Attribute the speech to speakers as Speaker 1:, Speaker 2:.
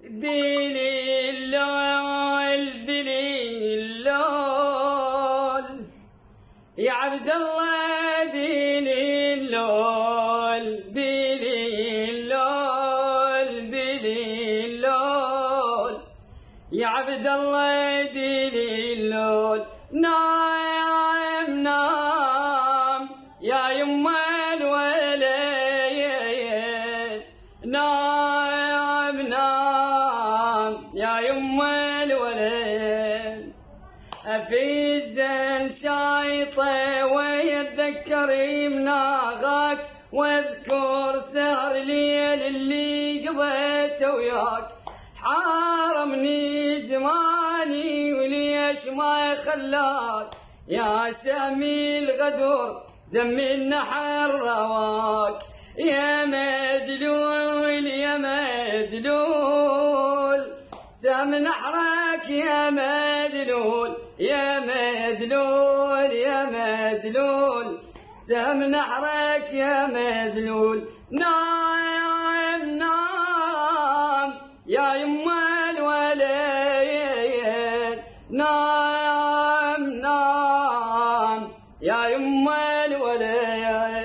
Speaker 1: دليل دليل يا عبد الله، دليل دليل دليل يا عبد الله، دليل نام نام يا يما الوليد، نام نام يا يما الولد. في الزن شايطه ويتذكر يمناغك، واذكر سهر ليل اللي قضيته وياك. حارمني زماني وليش ما خلاك، يا سامي الغدر دم النحر رواك. يا مدلول يا مدلول سام نحرك، يا مدلول يا مدلول يا مدلول سام نحرك يا مدلول. نام نام يا يما الوليد، نام